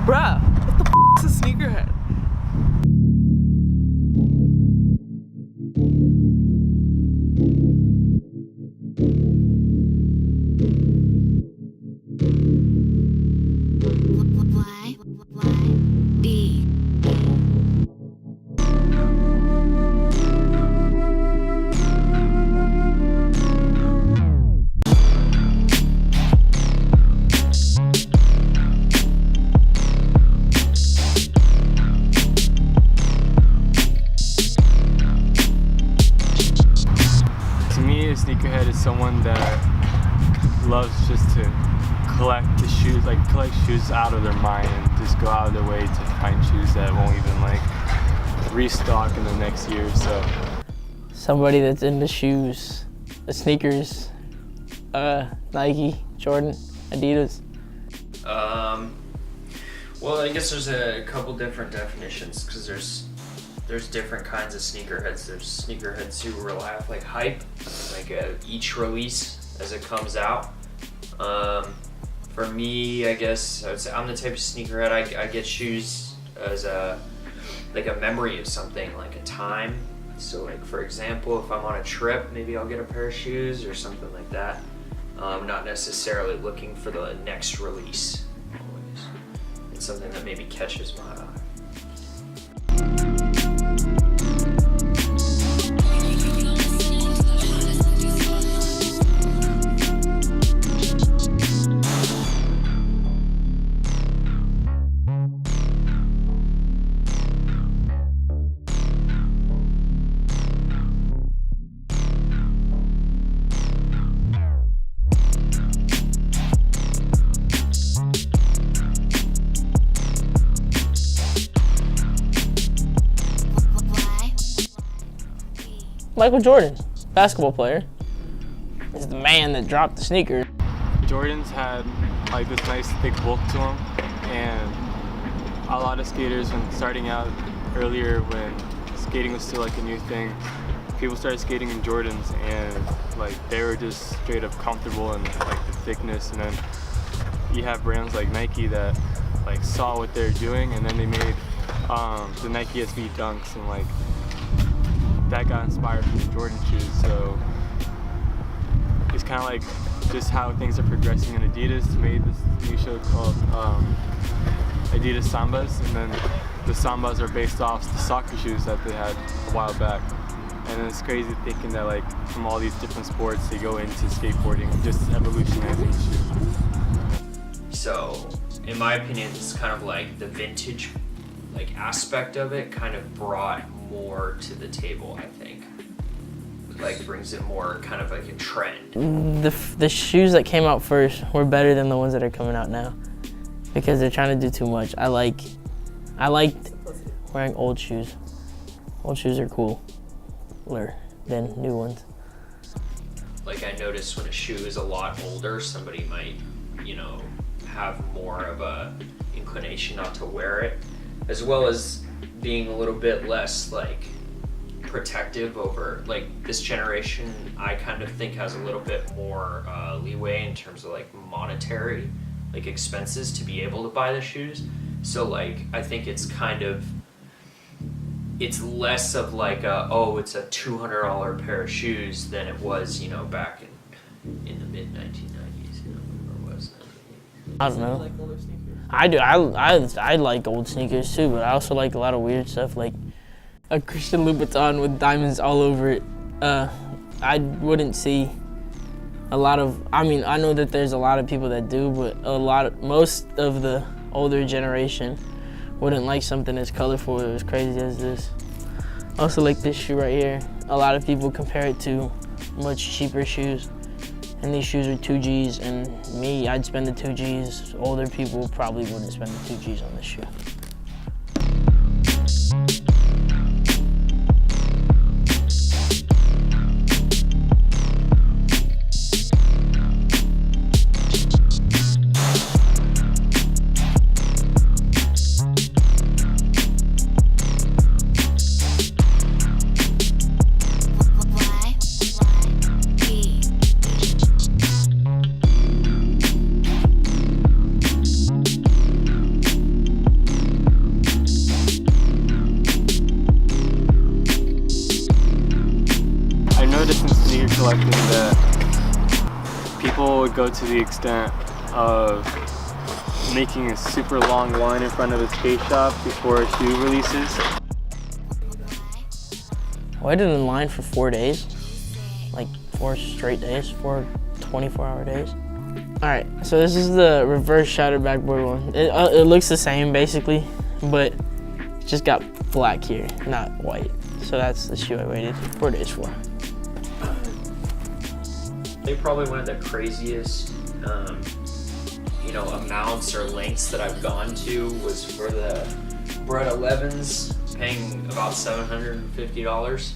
Bruh, what the f is a sneakerhead? Sneakerhead is someone that loves just to collect the shoes, like collect shoes out of their mind and just go out of their way to find shoes that won't even like restock in the next year or so. Somebody that's into shoes, the sneakers, Nike, Jordan, Adidas. Well, I guess there's a couple different definitions because there's different kinds of sneakerheads. There's sneakerheads who rely off like hype, like each release as it comes out. For me, I guess I would say I'm the type of sneakerhead. I get shoes as like a memory of something, like a time. So like for example, if I'm on a trip, maybe I'll get a pair of shoes or something like that. I'm not necessarily looking for the next release always. It's something that maybe catches my eye. Michael Jordan, basketball player, is the man that dropped the sneaker. Jordans had like this nice thick bulk to them, and a lot of skaters, when starting out earlier, when skating was still like a new thing, people started skating in Jordans, and like they were just straight up comfortable in like the thickness. And then you have brands like Nike that like saw what they're doing, and then they made the Nike SB Dunks, and like that got inspired from the Jordan shoes. So it's kind of like just how things are progressing. And Adidas made this new shoe called Adidas Sambas, and then the Sambas are based off the soccer shoes that they had a while back. And it's crazy thinking that like from all these different sports they go into skateboarding, just evolutionizing the shoe. So in my opinion, it's kind of like the vintage like aspect of it kind of brought more to the table, I think. Like brings it more kind of like a trend. The shoes that came out first were better than the ones that are coming out now because they're trying to do too much. I liked wearing old shoes. Old shoes are cooler than new ones. Like I noticed when a shoe is a lot older, somebody might, have more of a inclination not to wear it, as well as being a little bit less like protective over like this generation. I kind of think has a little bit more leeway in terms of like monetary like expenses to be able to buy the shoes. So like I think it's less of like it's a $200 pair of shoes than it was back in the mid 1990s, whatever it was. I don't know. I do. I like old sneakers too, but I also like a lot of weird stuff, like a Christian Louboutin with diamonds all over it. I wouldn't see a lot of. I mean, I know that there's a lot of people that do, but most of the older generation wouldn't like something as colorful or as crazy as this. Also, like this shoe right here. A lot of people compare it to much cheaper shoes. And these shoes are 2Gs, and me, I'd spend the 2Gs. Older people probably wouldn't spend the 2Gs on this shoe. reflecting that people would go to the extent of making a super long line in front of a skate shop before a shoe releases. I waited in line for 4 days, like 4 straight days, 4 24-hour days. All right, so this is the reverse shattered backboard one. It looks the same basically, but it just got black here, not white. So that's the shoe I waited 4 days for. They probably one of the craziest, amounts or lengths that I've gone to was for the Bred 11s, paying about $750,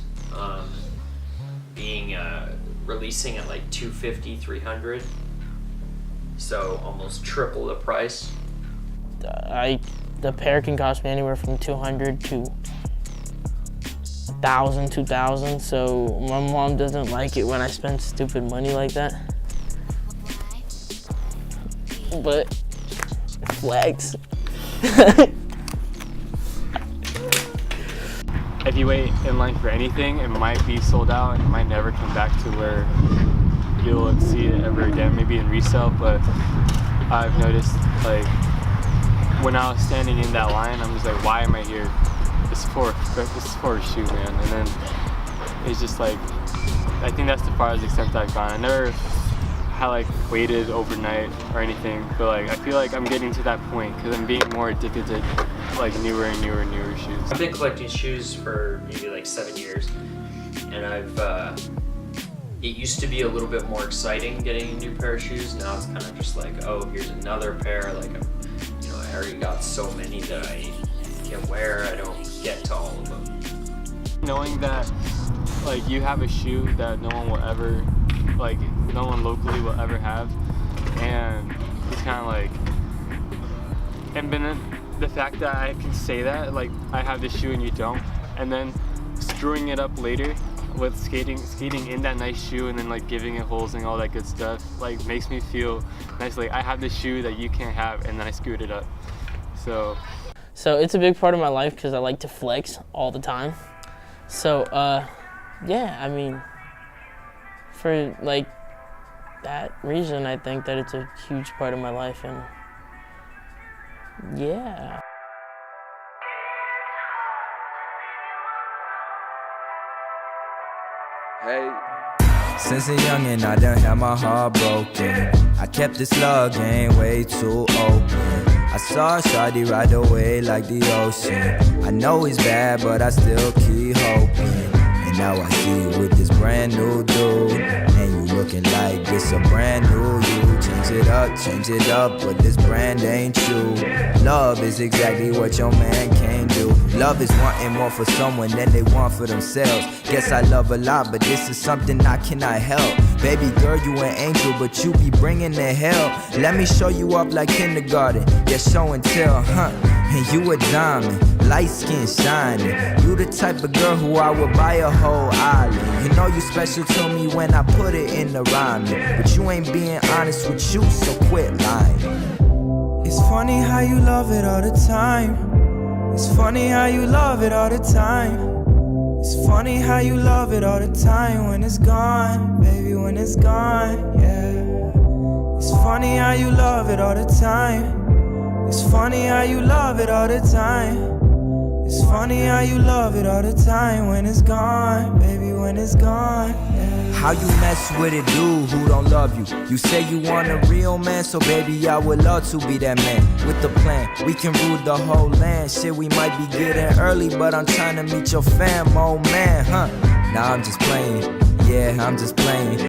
releasing at like $250, $300, so almost triple the price. The pair can cost me anywhere from $200 to $1,000, $2,000. So my mom doesn't like it when I spend stupid money like that. But flex. If you wait in line for anything, it might be sold out and it might never come back to where you'll see it ever again, maybe in resale. But I've noticed, like, when I was standing in that line, I'm just like, why am I here? This is for a shoe, man. And then it's just like, I think that's the farthest extent I've gone. I never had like waited overnight or anything, but like I feel like I'm getting to that point because I'm being more addicted to like newer and newer shoes. I've been collecting shoes for maybe like 7 years, and it used to be a little bit more exciting getting a new pair of shoes. Now it's kind of just like, oh, here's another pair. Like, I already got so many that I can wear. I don't get to all of them. Knowing that like you have a shoe that no one locally will ever have, and it's kind of like, and then the fact that I can say that, like, I have this shoe and you don't, and then screwing it up later with skating in that nice shoe and then like giving it holes and all that good stuff, like makes me feel nice, like I have this shoe that you can't have and then I screwed it up. So it's a big part of my life because I like to flex all the time. So yeah, I mean, for like that reason, I think that it's a huge part of my life, and yeah. Hey. Since a youngin', I done had my heart broken. I kept this love game way too open. I saw shawty ride away like the ocean. I know it's bad, but I still keep hoping. And now I see you with this brand new dude, and you looking like this a brand new you. Change it up, but this brand ain't you. Love is exactly what your man can't do. Love is wanting more for someone than they want for themselves. Guess I love a lot, but this is something I cannot help. Baby girl, you an angel, but you be bringing the hell. Let me show you up like kindergarten. Yeah, show and tell, huh? And you a diamond, light skin shining. You the type of girl who I would buy a whole island. You know you special to me when I put it in the rhyming, but you ain't being honest with you, so quit lying. It's funny how you love it all the time. It's funny how you love it all the time. It's funny how you love it all the time when it's gone, baby, when it's gone, yeah. It's funny how you love it all the time. It's funny how you love it all the time. It's funny how you love it all the time when it's gone, baby, when it's gone, yeah. How you mess with a dude who don't love you? You say you want a real man, so baby, I would love to be that man. With the plan, we can rule the whole land. Shit, we might be getting early, but I'm trying to meet your fam, oh man, huh? Nah, I'm just playing, yeah, I'm just playing.